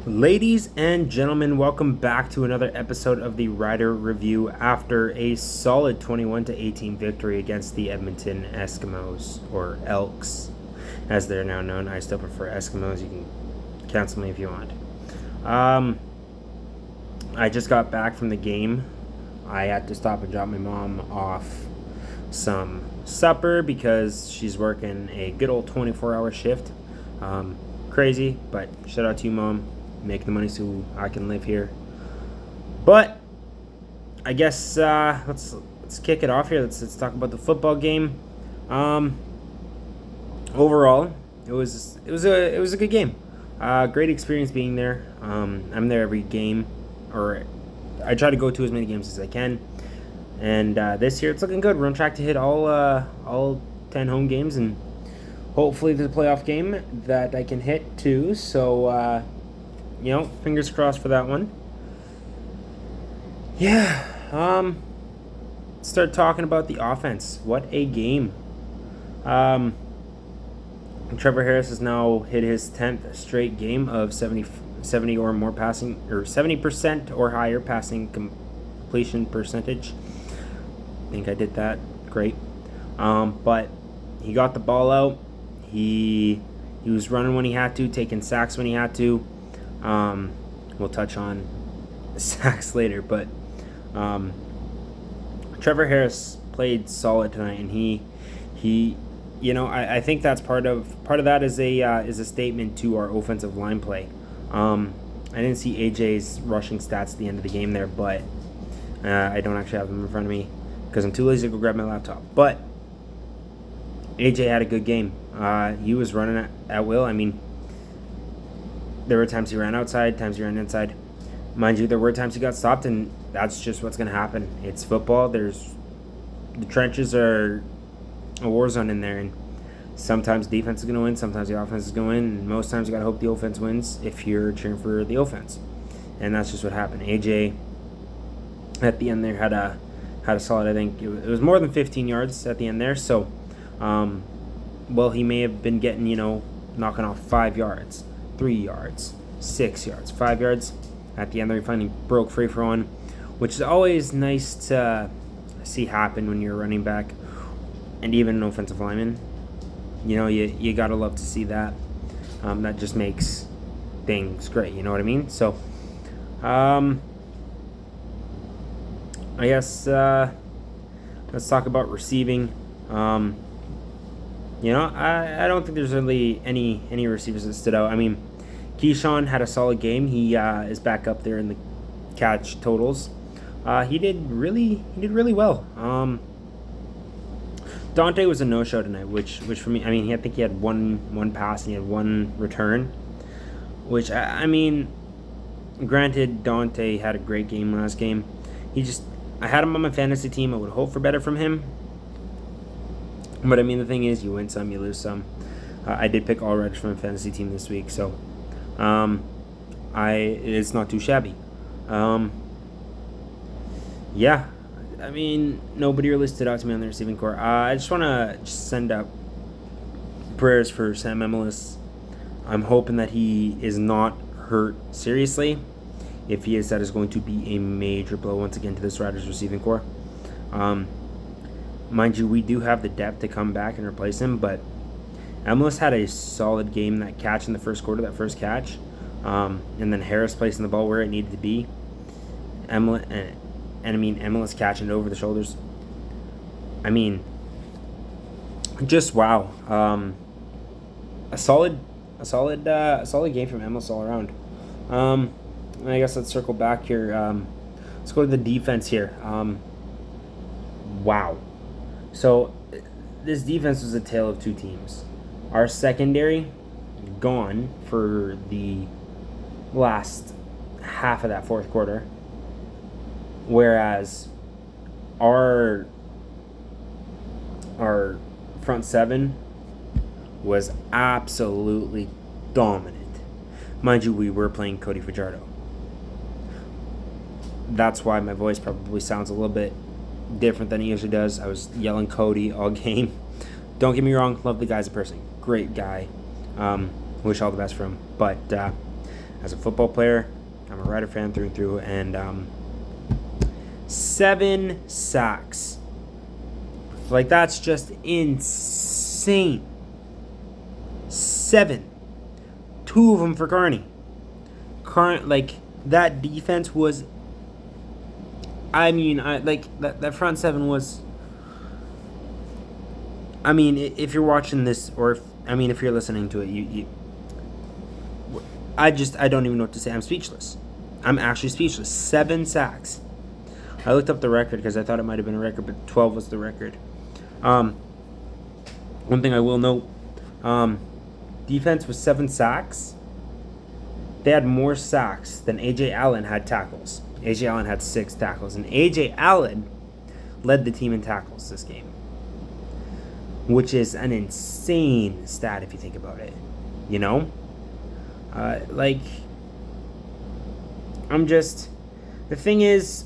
Ladies and gentlemen, welcome back to another episode of the Rider Review after a solid 21-18 victory against the Edmonton Eskimos, or Elks, as they're now known. I still prefer Eskimos. You can cancel me if you want. I just got back from the game. I had to stop and drop my mom off some supper because she's working a good old 24-hour shift. Crazy, but shout out to you, Mom. Make the money so I can live here. But I guess let's kick it off here. Let's talk about the football game. Overall, it was a good game. Great experience being there. I'm there every game, or I try to go to as many games as I can. And this year it's looking good. We're on track to hit all 10 home games, and hopefully there's a playoff game that I can hit too. So. Fingers crossed for that one. Yeah, start talking about the offense. What a game. Trevor Harris has now hit his 10th straight game of 70 or more passing, or 70% or higher passing completion percentage. I think I did that. Great. But he got the ball out. He was running when he had to, taking sacks when he had to. We'll touch on sacks later, but Trevor Harris played solid tonight, and he I think that's part of that is a statement to our offensive line play. I didn't see AJ's rushing stats at the end of the game there, but I don't actually have them in front of me because I'm too lazy to go grab my laptop. But AJ had a good game. He was running at will. I mean, there were times he ran outside, times he ran inside. Mind you, there were times he got stopped, and that's just what's going to happen. It's football. The trenches are a war zone in there, and sometimes defense is going to win, sometimes the offense is going to win, and most times you got to hope the offense wins if you're cheering for the offense. And that's just what happened. AJ, at the end there, had a solid, I think, it was more than 15 yards at the end there. So, he may have been getting, knocking off 5 yards. 3 yards, 6 yards, 5 yards. At the end there, he finally broke free for one, which is always nice to see happen when you're a running back and even an offensive lineman. You gotta love to see that. That just makes things great. You know what I mean? So, I guess let's talk about receiving. I don't think there's really any receivers that stood out. I mean, Keyshawn had a solid game. He is back up there in the catch totals. He did really well. Dante was a no-show tonight, which for me, I mean, I think he had one pass and he had one return, which I mean, granted, Dante had a great game last game. I had him on my fantasy team. I would hope for better from him. But I mean, the thing is, you win some, you lose some. I did pick all Reds from my fantasy team this week, so it's not too shabby. Yeah, I mean, nobody really stood out to me on the receiving corps. I just want to send up prayers for Sam Emilus. I'm hoping that he is not hurt seriously. If he is, that is going to be a major blow once again to this Riders receiving corps. Mind you, we do have the depth to come back and replace him, but Emilus had a solid game. That catch in the first quarter, that first catch, and then Harris placing the ball where it needed to be. Emilus catching it over the shoulders. I mean, just wow. A solid game from Emilus all around. I guess let's circle back here. Let's go to the defense here. Wow. So this defense was a tale of two teams. Our secondary gone for the last half of that fourth quarter, whereas our front seven was absolutely dominant. Mind you, we were playing Cody Fajardo. That's why my voice probably sounds a little bit different than it usually does. I was yelling Cody all game. Don't get me wrong, love the guy as a person. Great guy. Wish all the best for him. But as a football player. I'm a Rider fan through and through, and 7 sacks. Like, that's just insane. 7. 2 of them for Carney. Like, that defense was... I mean, that front 7 was... I mean, if you're watching this, or if you're listening to it, I don't even know what to say. I'm speechless. I'm actually speechless. 7 sacks. I looked up the record because I thought it might have been a record, but 12 was the record. One thing I will note, defense was 7 sacks. They had more sacks than A.J. Allen had tackles. A.J. Allen had 6 tackles, and A.J. Allen led the team in tackles this game, which is an insane stat if you think about it, you know? The thing is,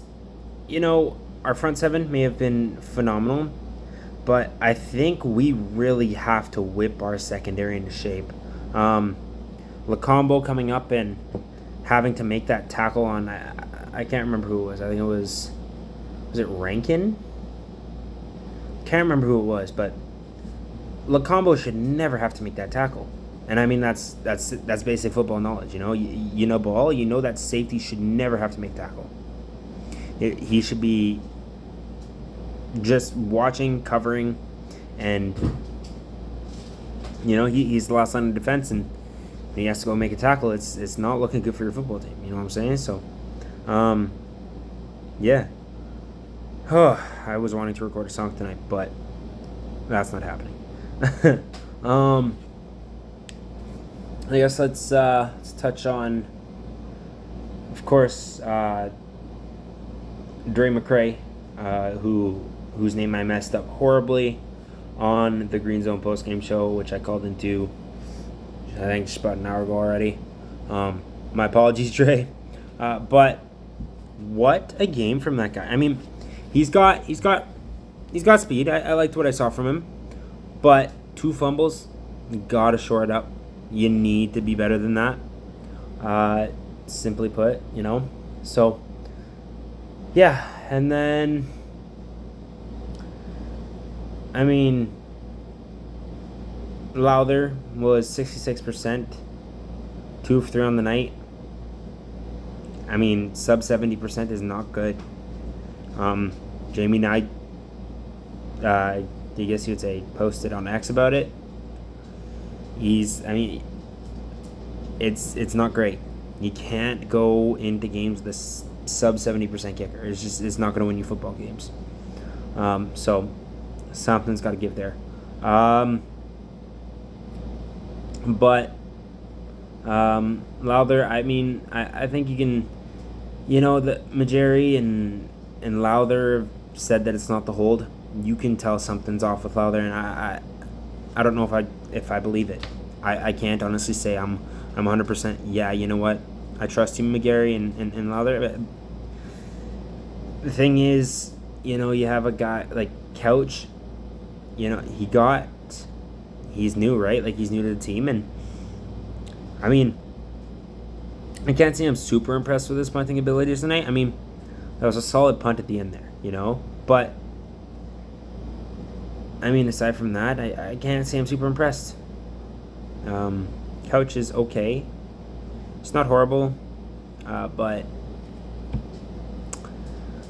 you know, our front 7 may have been phenomenal, but I think we really have to whip our secondary into shape. Lacombo coming up and having to make that tackle on, I can't remember who it was. I think it was it Rankin? Can't remember who it was, but Lacombo should never have to make that tackle. And I mean, that's basic football knowledge, you know. You know ball, you know that safety should never have to make tackle. He should be just watching, covering, and, you know, he's the last line of defense, and he has to go make a tackle. It's not looking good for your football team, you know what I'm saying? So, yeah. I was wanting to record a song tonight, but that's not happening. I guess let's touch on, of course, Drea McCray, whose name I messed up horribly on the Green Zone postgame show, which I called into, I think, just about an hour ago already. My apologies, Dre. But what a game from that guy. I mean, he's got speed. I liked what I saw from him, but 2 fumbles, you gotta shore it up. You need to be better than that. Simply put, you know. So, yeah, and then, I mean, Lowther was 66%, 2 of 3 on the night. I mean, sub 70% is not good. Jamie Knight, I guess you would say, posted on X about it. It's not great. You can't go into games with a sub 70% kicker. It's not going to win you football games. So something's got to give there. But Lowther, I mean, I think you can, you know, the Majeri and Lowther said that it's not the hold. You can tell something's off with Lowther, and I don't know if I believe it. I can't honestly say I'm 100%. Yeah, you know what? I trust you, McGarry and Lowther. The thing is, you know, you have a guy like Couch. You know, he's new, right? Like, he's new to the team, and I mean, I can't say I'm super impressed with his punting abilities tonight. I mean, that was a solid punt at the end there, you know, but I mean, aside from that, I can't say I'm super impressed. Couch is okay. It's not horrible, but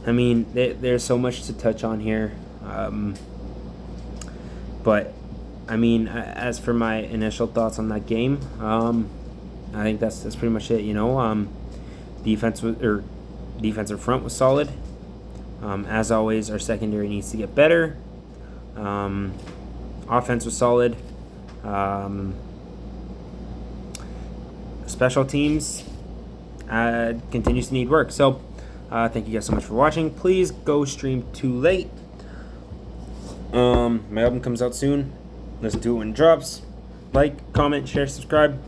I mean, there's so much to touch on here. But I mean, as for my initial thoughts on that game, I think that's pretty much it. You know, defensive front was solid. As always, our secondary needs to get better. Offense was solid. Special teams continues to need work. So, thank you guys so much for watching. Please go stream Too Late. My album comes out soon. Listen to it when it drops. Like, comment, share, subscribe.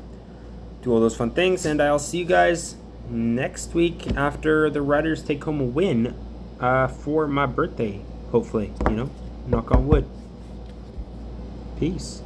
Do all those fun things. And I'll see you guys next week after the Riders take home a win for my birthday. Hopefully, you know. Knock on wood. Peace.